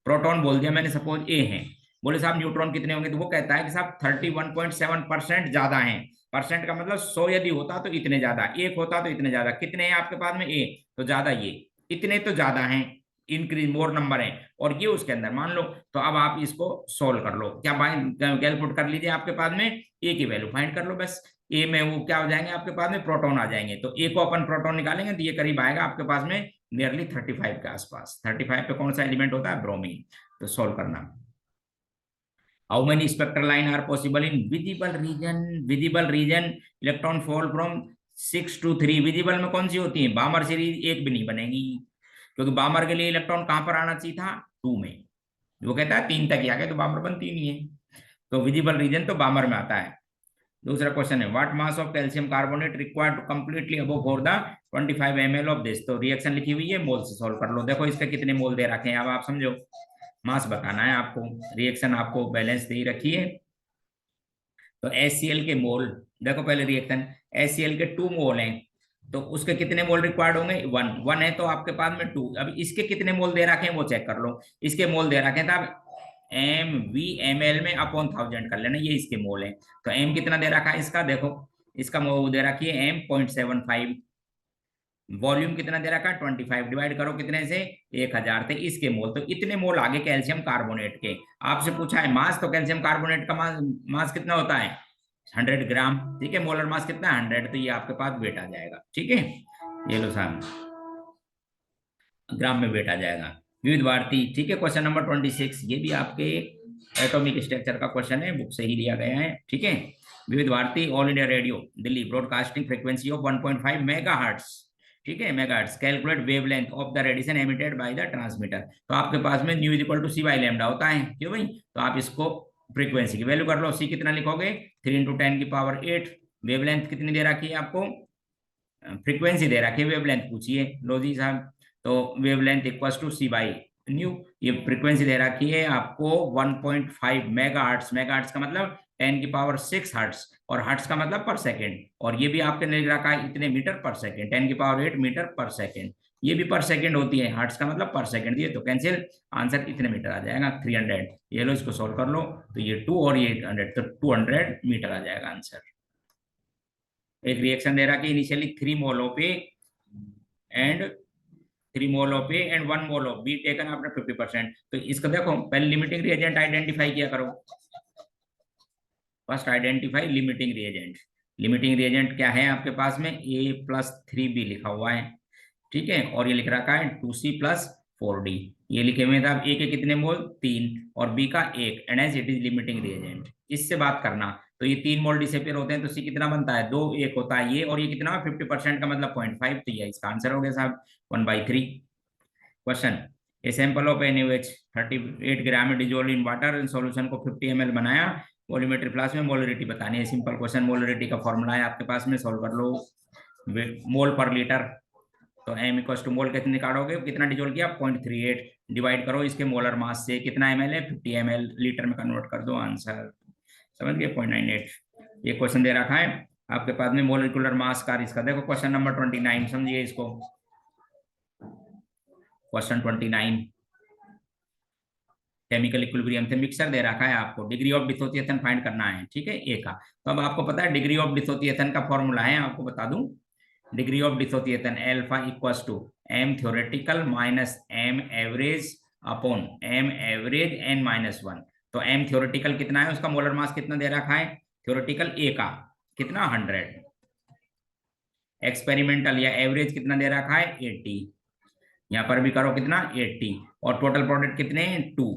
प्रोटॉन बोल दिया मैंने, सपोज ए है, बोले साहब न्यूट्रॉन कितने होंगे, तो वो कहता है कि साहब 31.7% ज्यादा है। परसेंट का मतलब 100 यदि होता तो इतने ज्यादा, एक होता तो इतने ज्यादा, कितने हैं आपके पास में ए, तो ज्यादा ये, इतने तो ज्यादा हैं, इंक्रीज मोर नंबर है, और ये उसके अंदर मान लो। तो अब आप इसको सोल्व कर लो, क्या कैलकुलेट कर लीजिए, आपके पास में ए की वैल्यू फाइंड कर लो बस। ए में वो क्या हो जाएंगे आपके पास में, प्रोटॉन आ जाएंगे, तो ए को अपन प्रोटॉन निकालेंगे तो ये करीब आएगा आपके पास में नियरली 35 के आसपास। 35 पे कौन सा एलिमेंट होता है, ब्रोमीन। तो सोल्व करना, how many spectral line are possible in visible region, visible region electron fall from 6 to 3, visible में कौन सी होती है, बामर सीरीज एक भी नहीं बनेगी, क्योंकि बामर के लिए इलेक्ट्रॉन कहां पर आना चाहिए था, 2 में, वो कहता है 3 तक ही आ गया तो बामर बनती नहीं है, तो विजिबल रीजन तो बामर में आता है। दूसरा क्वेश्चन है, what mass of calcium carbonate required to completely above for the 25 ml of this, तो रिएक्शन लिखी हुई है, मोल से सोल्व कर लो। देखो इसका कितने मोल दे रखे हैं, अब आप समझो, मास बताना है आपको, रिएक्शन आपको बैलेंस दे रखी है। तो HCl के मोल, देखो पहले रिएक्शन, HCl के 2 मोल हैं, तो उसके कितने मोल रिक्वायर्ड होंगे, 1 है, तो आपके पास में 2। अब इसके कितने मोल दे रखे हैं वो चेक कर लो, इसके मोल दे रखे हैं तो आप MV/ml में अपॉन 1000 कर लेना, ये इसके मोल है। तो M कितना दे रखा है इसका, देखो इसका मोल दे रखी है M 0.75, वॉल्यूम कितना दे रखा है 25, डिवाइड करो कितने से, 1000 थे इसके मोल, तो इतने मोल आगे कैल्शियम कार्बोनेट के। आपसे पूछा है मास, तो कैल्शियम कार्बोनेट का मास कितना होता है, 100 ग्राम, ठीक है, मोलर मास कितना है 100, तो ये आपके पास वेट आ जाएगा, ठीक है, ये लो साहब ग्राम में वेट आ जाएगा। विविध भारती, ठीक है, क्वेश्चन नंबर 26, ये भी आपके एटॉमिक स्ट्रक्चर का क्वेश्चन है, बुक से ही लिया गया है, ठीक है। Vividh Bharati all India radio Delhi, broadcasting frequency of 1.5 megahertz, ठीक है, megahertz, calculate wavelength of the radiation emitted by the transmitter. तो आपके पास में nu equal to c by lambda होता है, क्यों भाई, तो आप इसको फ्रीक्वेंसी की वैल्यू कर लो, सी कितना लिखोगे 3 × 10⁸, वेवलेंथ कितनी दे रखी है आपको, फ्रीक्वेंसी दे रखी है, वेवलेंथ पूछिए, लो जी साहब, तो wavelength equals to c by nu, ये फ्रीक्वेंसी दे रखी है आपको 1.5 मेगाहर्ट्ज, मेगाहर्ट्ज का मतलब 10⁶ हर्ट्ज, और हर्ट्ज का मतलब पर सेकेंड, और ये भी आपके लिख रखा है इतने मीटर पर सेकेंड, 10⁸ मीटर पर सेकेंड, ये भी पर सेकेंड होती है, हर्ट्ज का मतलब पर सेकेंड, ये तो कैंसिल, आंसर इतने मीटर आ जाएगा 300। ये लो इसको सोल्व कर लो, तो ये 2 और ये 100, तो 200 मीटर आ जाएगा आंसर। एक रिएक्शन दे रहा कि initially 3 mole of A and 3 mole of A and 1 mole of be taken after 50%, तो इसको देखो पहले लिमिटिंग रिएजेंट आइडेंटिफाई किया करो, first identify limiting reagent. Limiting reagent क्या है आपके पास में, A+3B लिखा हुआ है, ठीक है, और ये लिख रखा है 2C+4D, ये लिखे हुए थे। अब ए के कितने मोल 3 और बी का 1, and as it is limiting reagent, इससे बात करना, तो ये 3 मोल डिसअपीयर होते हैं, तो सी कितना बनता है 2, 1 होता है ये, और ये कितना 50% का मतलब 0.5, तो ये इसका आंसर हो गया साहब 1/3। Question, a sample of NaOH 38 gram dissolve in water, in solution को 50 ml बनाया, वॉल्यूमेट्री फ्लास्क में मोलरिटी बतानी है, सिंपल क्वेश्चन, मोलरिटी का फॉर्मूला है आपके पास में, सोल्व कर लो, मोल पर लीटर, तो M इक्वल टू मोल कितने निकालोगे, कितना डिजोल्व किया 0.38, डिवाइड करो इसके मोलर मास से, कितना ml है 50 ml, लीटर में कन्वर्ट कर दो, आंसर समझ गए 0.98। ये क्वेश्चन दे रखा है आपके पास में, मोलिकुलर मास का इसका। देखो क्वेश्चन नंबर 29 समझिए इसको। क्वेश्चन 29, केमिकल इक्विलिब्रियम से मिक्सर दे रखा है आपको, डिग्री ऑफ डिसोसिएशन फाइंड करना है, ठीक है, ए का। तो अब आपको पता है डिग्री ऑफ डिसोसिएशन का फॉर्मूला है, आपको बता दूं। Degree of dissociation alpha equals to M theoretical minus M average upon M average n minus one. तो एम थ्योरेटिकल कितना है, उसका मोलर मास कितना दे रखा है थ्योरेटिकल ए का, कितना 100, एक्सपेरिमेंटल या एवरेज कितना दे रखा है 80, यहाँ पर भी करो कितना 80, और टोटल प्रोडक्ट कितने 2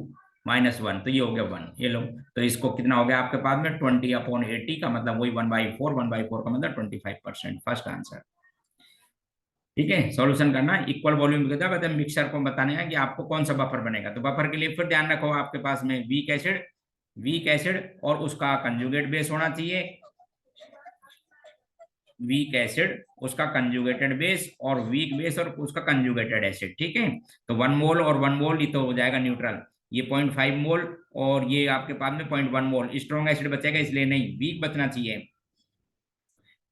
माइनस 1, तो ये हो गया 1, ये लो। तो इसको कितना हो गया आपके पास में 20/80 का मतलब वही 1/4, 1/4 का मतलब 25%, फर्स्ट आंसर। ठीक है, सॉल्यूशन करना इक्वल वॉल्यूम के बाद मिक्सचर को बताने है कि आपको कौन सा बफर बनेगा। तो बफर के लिए फिर ध्यान रखो आपके पास में वीक एसिड और उसका कंजुगेट बेस होना चाहिए, वीक एसिड उसका कंजुगेटेड बेस, और वीक बेस और उसका कंजुगेटेड एसिड। ठीक है, तो 1 मोल और 1 मोल ये तो हो जाएगा न्यूट्रल, ये 0.5 मोल और ये आपके पास में 0.1 मोल स्ट्रॉन्ग एसिड बचेगा, इसलिए नहीं वीक बचना चाहिए।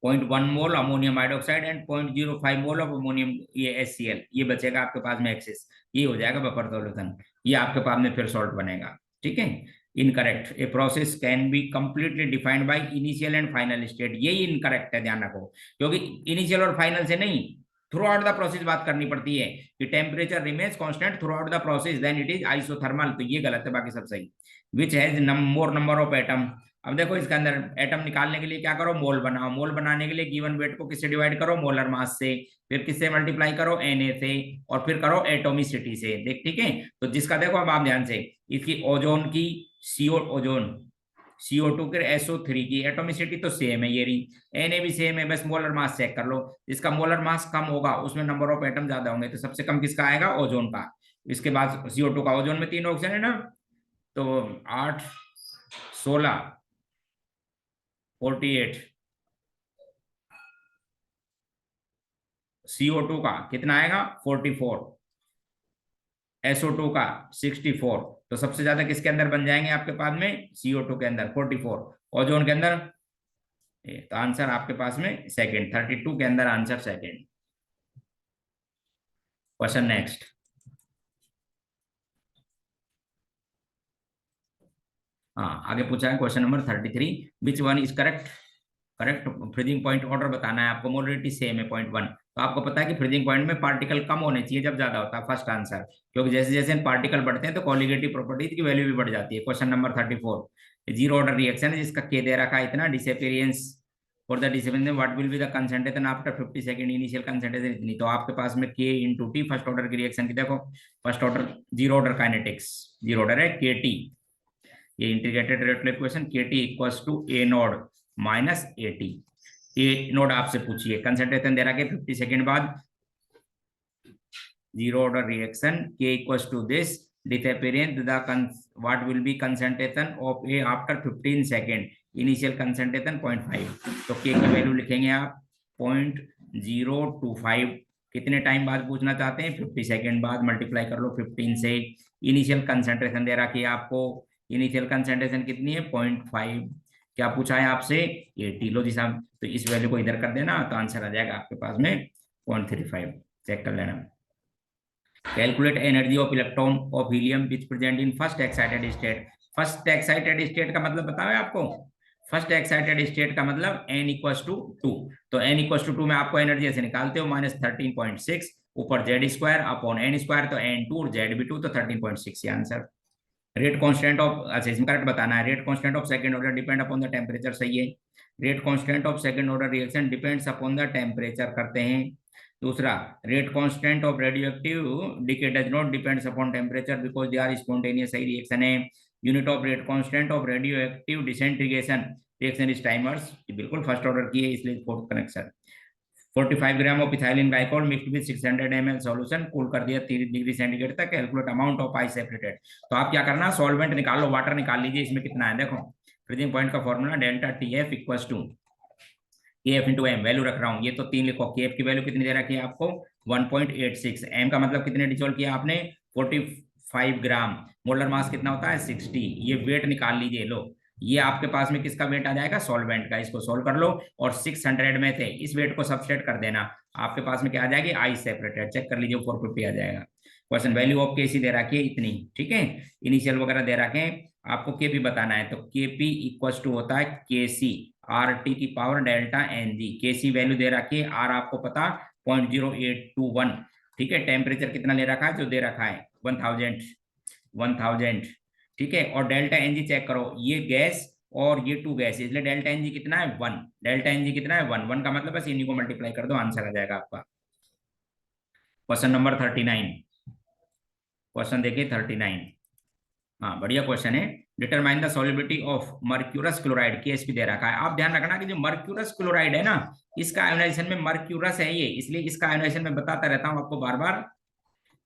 0.1 mole ammonium hydroxide and 0.05 mole of ammonium ये HCl, ये बचेगा आपके पास में एक्सेस, ये हो जाएगा बफर सॉल्यूशन, ये आपके पास में फिर सॉल्ट बनेगा। ठीक है, incorrect, a process can be completely defined by initial and final state, यही इनकरेक्ट है, ध्यान रखो, क्योंकि इनिशियल और फाइनल से नहीं, थ्रू आउट द प्रोसेस बात करनी पड़ती है कि temperature remains constant throughout the process then it is isothermal, तो ये गलत है, बाकी सब सही। Which has more number of atom, अब देखो इसके अंदर एटम निकालने के लिए क्या करो, मोल बनाओ, मोल बनाने के लिए गिवन वेट को किससे डिवाइड करो, मोलर मास से, फिर किससे मल्टीप्लाई करो, Na से, और फिर करो एटोमिसिटी से। देख ठीक है, तो जिसका देखो अब आप ध्यान से, इसकी ओजोन की ओजोन CO2 के SO3 की एटोमिसिटी तो सेम है, ये रही, Na भी सेम है, बस मोलर मास चेक कर लो, जिसका मोलर मास कम होगा उसमें नंबर ऑफ एटम ज्यादा होंगे, तो सबसे कम किसका आएगा, ओजोन का। इसके बाद CO2 का, ओजोन में 3 ऑक्सीजन है ना, तो 8 16 48, CO2 का कितना आएगा 44, SO2 का 64, तो सबसे ज्यादा किसके अंदर बन जाएंगे आपके पास में, CO2 के अंदर 44, ओजोन के अंदर, तो आंसर आपके पास में सेकंड, 32 के अंदर आंसर सेकंड। क्वेश्चन नेक्स्ट, हाँ आगे पूछा है question number 33, which one is correct, correct freezing point order बताना है आपको, मोलरिटी सेम है 0.1, तो आपको पता है कि फ्रीजिंग पॉइंट में पार्टिकल कम होने चाहिए जब ज्यादा होता है, फर्स्ट आंसर, क्योंकि जैसे जैसे पार्टिकल बढ़ते हैं तो कॉलिगेटिव प्रॉपर्टीज की वैल्यू भी बढ़ जाती है। Question number 34, zero order reaction है जिसका के दे रखा है इतना, disappearance for the disappearance what will be the concentration after 50 second, initial concentration इतनी, तो आपके पास में K × T फर्स्ट ऑर्डर की रिएक्शन की, देखो first order zero order kinetics, zero order है KT, ये integrated rate equation, KT equals to A naught minus AT। A naught आपसे पूछिए, कंसंट्रेशन दे रहा है 50 सेकंड बाद, zero order reaction, K equals to this, disappearance the what will be concentration of A आफ्टर 15 second, initial concentration 0.5, तो K की value लिखेंगे आप 0.025, कितने टाइम बाद पूछना चाहते हैं 50 सेकंड बाद, मल्टीप्लाई कर लो 15 से, इनिशियल कंसंट्रेशन दे रखी है आपको, इनिशियल कंसंट्रेशन कितनी है 0.5, क्या पूछा है आपसे 80, लो जी साहब, तो इस वैल्यू को इधर कर देना तो आंसर आ जाएगा आपके पास में 0.35, चेक कर लेना। Calculate energy of electron of helium which present in first excited state, first excited state का मतलब बताओ आपको, फर्स्ट एक्साइटेड स्टेट का मतलब n इक्वल्स टू 2, तो n इक्वल्स टू 2 में आपको एनर्जी ऐसे निकालते हो -13.6 ऊपर Z² अपॉन n² तो n2 और Z भी 2, तो 13.6 ये आंसर। रेट कांस्टेंट ऑफ, अच्छा इसमें करेक्ट बताना है, rate constant of second order depend upon the temperature, सही है, rate constant of second order reaction depends upon the temperature करते हैं। दूसरा, rate constant of radioactive decay does not depends upon temperature because they are spontaneous, सही reaction है। Unit of rate constant of radioactive disintegration reaction is timers, बिल्कुल first order की है इसलिए fourth connection. 45 gram of ethylene glycol mixed with 600 ml solution, cool कर दिया 30 degree centigrade तक, calculate amount of I separated, तो आप क्या करना, सॉल्वेंट निकाल लो, वाटर निकाल लीजिए, इसमें कितना है देखो, फ्रीजिंग पॉइंट का formula delta TF equals to KF × M, value रख रहा हूँ, ये तो 3 लिखो, KF की वैल्यू कितनी दे रखी है आपको 1.86, M का मतलब कितने डिसॉल्व किया आपने 45 ग्राम, मोलर मास कितना होता है 60, ये वेट निकाल लीजिए, लो ये आपके पास में किसका वेट आ जाएगा, सॉल्वेंट का। इसको सोल्व कर लो और 600 में थे इस वेट को सब्सट्रैक्ट कर देना, आपके पास में क्या आ जाएगी, आई सेपरेटेड, चेक कर लीजिए 450 आ जाएगा। क्वेश्चन वैल्यू ऑफ के सी दे रखी है इतनी, ठीक है, इनिशियल वगैरह दे रखे हैं, आपको के पी बताना है। तो के पी इक्वल टू होता है के सी आर टी की पावर डेल्टा एन जी। के सी वैल्यू दे रखी है, आर आपको पता 0.0821, ठीक है। टेम्परेचर कितना ले रखा है, जो दे रखा है 1000, ठीक है। और डेल्टा एन जी चेक करो, ये गैस और ये टू गैस, इसलिए डेल्टा एन जी कितना है 1, डेल्टा एन जी कितना है 1, 1 का मतलब बस इन्हीं को मल्टीप्लाई कर दो, आंसर आ जाएगा आपका। क्वेश्चन नंबर 39, क्वेश्चन देखिए 39, हाँ बढ़िया क्वेश्चन है। Determine the solubility of mercurous chloride, KSP दे रखा है। आप ध्यान रखना कि जो मर्क्यूरस क्लोराइड है ना, इसका आयोनाइजेशन में मर्क्यूरस है ये, इसलिए इसका आयोनाइजेशन में बताता रहता हूं आपको बार बार।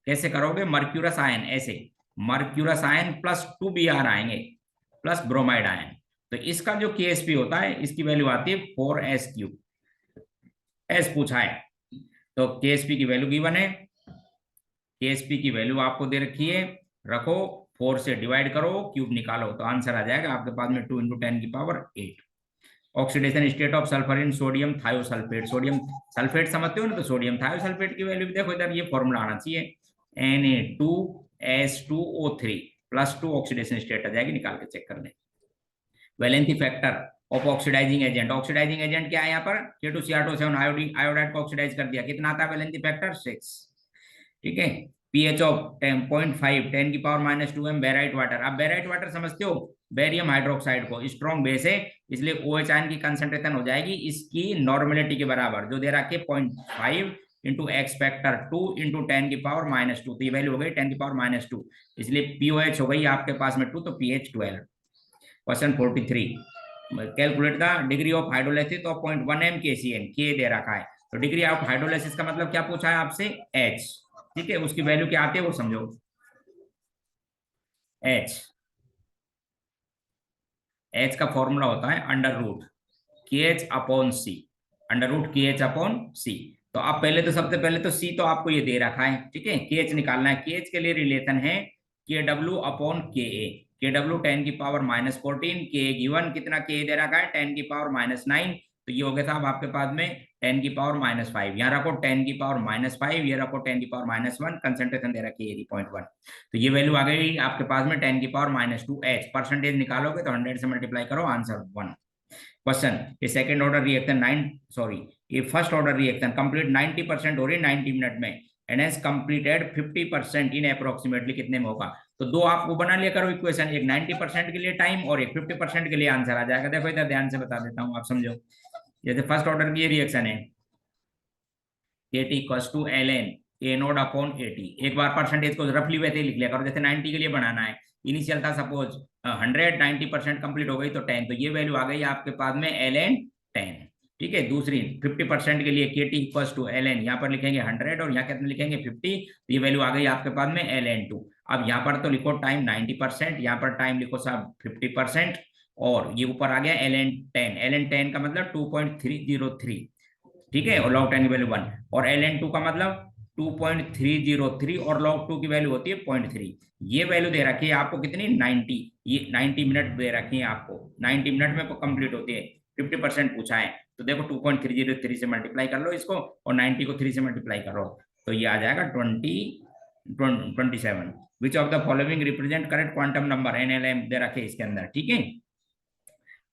कैसे करोगे, मर्क्यूरस आयन ऐसे, मर्क्यूरस आयन प्लस 2Br आएंगे प्लस ब्रोमाइड आयन। तो इसका जो केएसपी होता है, इसकी वैल्यू आती है 4s3, एस पूछा है। तो केएसपी की वैल्यू गिवन है, केएसपी की वैल्यू आपको दे रखी है, रखो 4 से डिवाइड करो, क्यूब निकालो, तो आंसर आ जाएगा आपके पास में 2 × 10 की power 8। Oxidation state of sulphur in sodium thiosulphate, sodium sulphate समझते हो ना, तो सोडियम थायोसल्फेट की वैल्यू भी देखो इधर, ये फॉर्मूला आना चाहिए, Na2S2O3 +2 ऑक्सीडेशन स्टेट आ जाएगी, निकाल के चेक कर ले। Valency factor of oxidising agent, oxidising agent क्या है यहाँ पर, K2Cr2 आयोडाइड को ऑक्सीडाइज कर दिया, कितना आता है वैलेंसी फैक्टर 6, ठीक है। पीएच ऑफ 10.5 10 की पावर -2 m बेराइट वाटर, आप बेराइट वाटर समझते हो, बेरियम हाइड्रोक्साइड को, स्ट्रॉन्ग बेस है, इसलिए OH आयन की कंसंट्रेशन हो जाएगी इसकी नॉर्मेलिटी के बराबर, जो दे रखी है 0.5 × एक्स फैक्टर 2 × 10 की पावर -2, तो ये वैल्यू हो गई 10 की पावर -2, इसलिए पीओएच हो गई आपके पास में 2, तो pH 12। Question 43, calculate the degree of hydrolysis of 0.1 m KCl, के दे रखा है, तो डिग्री ऑफ हाइड्रोलाइसिस का मतलब क्या पूछा है आपसे, H, ठीक है। उसकी वैल्यू क्या आती है वो समझो, H का फॉर्मूला होता है √KH/C, √KH/C। तो आप पहले तो सबसे पहले तो C तो आपको ये दे रखा है, ठीक है, KH निकालना है। KH के लिए रिलेशन है KW/KA, KW 10 की पावर -14, Ka गिवन कितना Ka दे रखा है 10 की पावर -9, तो ये हो गया साहब आपके पास में 10 की पावर -5, यहाँ रखो 10 की पावर -5, ये रखो 10 की पावर -1, कंसंट्रेशन दे रखी है 0.1, तो ये वैल्यू आ गई आपके पास में 10 की पावर -2 H, परसेंटेज निकालोगे तो 100 से मल्टीप्लाई करो, आंसर 1। क्वेश्चन, ये सेकंड ऑर्डर रिएक्शन ये फर्स्ट ऑर्डर रिएक्शन कंप्लीट 90% हो रही है 90 मिनट में, and has completed 50% in approximately कितने में होगा। तो दो आपको बना लिया करो इक्वेशन, एक 90% के लिए टाइम और एक 50% के लिए आंसर आ जाएगा। देखो इधर ध्यान से बता देता हूँ, आप समझो। जैसे फर्स्ट ऑर्डर की ये रिएक्शन है, KT = ln A0/AT, एक बार परसेंटेज को रफली वैसे ही लिख लिया करो, जैसे 90 के लिए बनाना है, इनिशियल था सपोज 100, 90% कंप्लीट हो गई तो 10, तो ये वैल्यू आ गई आपके पास में ln 10, ठीक है। दूसरी 50% के लिए KT = ln, यहाँ पर लिखेंगे 100 और यहाँ कितने लिखेंगे 50, तो ये वैल्यू आ गई आपके पास में ln 2। अब यहाँ पर तो लिखो टाइम 90%, यहाँ पर टाइम लिखो साहब 50%, और ये ऊपर आ गया ln 10 का मतलब 2.303, ठीक है, और log 10 की वैल्यू 1, और ln2 का मतलब 2.303, और log 2 की वैल्यू होती है 0.3। ये वैल्यू दे रखी है आपको कितनी 90, ये 90 मिनट दे रखी है आपको, 90 मिनट में कंप्लीट होती है, 50% पूछा है, तो देखो 2.303 से मल्टीप्लाई कर लो इसको, और 90 को 3 से मल्टीप्लाई करो, तो ये आ जाएगा 27। Which of the following represent correct quantum number, NLM दे रखे इसके अंदर, ठीक है।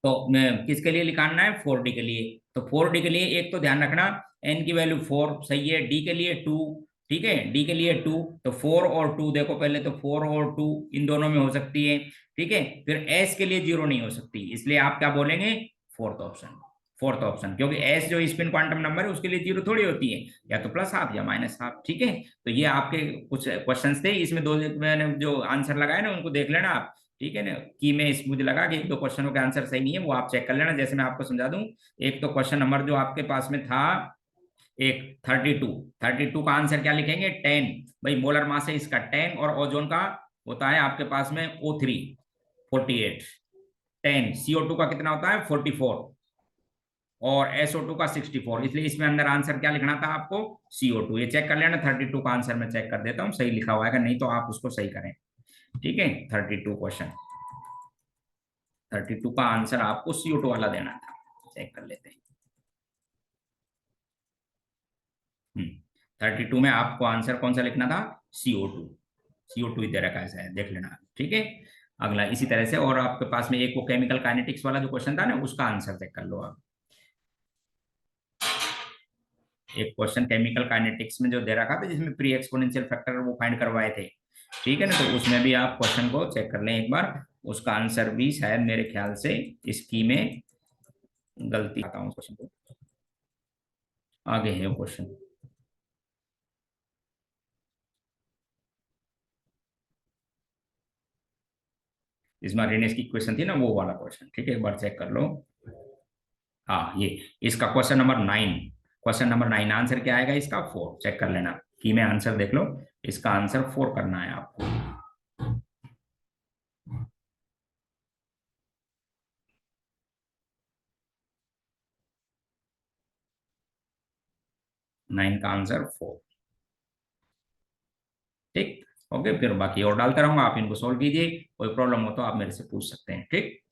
तो किसके लिए निकालना है, 4D के लिए, तो 4D के लिए एक तो ध्यान रखना n की वैल्यू 4 सही है, D के लिए 2, ठीक है, D के लिए 2, तो 4 और 2 देखो पहले, तो 4 और 2 इन दोनों में हो सकती है, ठीक है। फिर S के लिए 0 नहीं हो सकती, इसलिए आप क्या बोलेंगे, फोर्थ ऑप्शन, क्योंकि S जो स्पिन क्वांटम नंबर है उसके लिए 0 थोड़ी होती है, या तो +12 या -12, ठीक है। तो ये आपके कुछ क्वेश्चंस थे, इसमें दो मैंने जो आंसर लगाए ना उनको देख लेना आप, ठीक है ना, कि मैं इस मुझे लगा कि एक दो क्वेश्चनों के आंसर सही नहीं है, वो आप चेक कर लेना। जैसे मैं आपको समझा दूं, एक तो क्वेश्चन नंबर जो आपके पास में था, एक 32 का आंसर क्या लिखेंगे 10, भाई मोलर मास है इसका 10, और ओजोन का होता है आपके पास में O3 48, 10 CO2 का कितना होता है 44, और SO2 का 64, इसलिए इसमें अंदर आंसर क्या लिखना था आपको CO2, ये चेक कर लेना। 32 का आंसर मैं चेक कर देता हूँ सही लिखा हुआ है, नहीं तो आप उसको सही करें, ठीक है। 32 क्वेश्चन 32 का आंसर आपको CO2 वाला देना था। चेक कर लेते हैं। 32 में आपको आंसर कौन सा लिखना था? CO2। CO2 दे रखा है शायद, देख लेना। ठीक है, अगला इसी तरह से, और आपके पास में एक वो केमिकल काइनेटिक्स वाला जो क्वेश्चन था ना, उसका आंसर चेक कर लो आप। एक क्वेश्चन केमिकल काइनेटिक्स में जो दे रखा था, जिसमें प्री एक्सपोनेंशियल फैक्टर वो फाइंड करवाए थे। ठीक है ना, तो उसमें भी आप क्वेश्चन को चेक कर लें एक बार। उसका आंसर भी शायद मेरे ख्याल से इसकी में गलती आता हूँ क्वेश्चन को, आगे है क्वेश्चन। इसमें रेनेस की क्वेश्चन थी ना, वो वाला क्वेश्चन। ठीक है, एक बार चेक कर लो। हाँ, ये इसका question number 9। Question number 9 answer क्या आएगा इसका? 4। चेक कर लेना की में आंसर देख लो। इसका आंसर 4 करना है आपको। 9 का आंसर 4। ठीक, ओके, फिर बाकी और डालता रहूंगा, आप इनको सोल्व कीजिए। कोई प्रॉब्लम हो तो आप मेरे से पूछ सकते हैं। ठीक।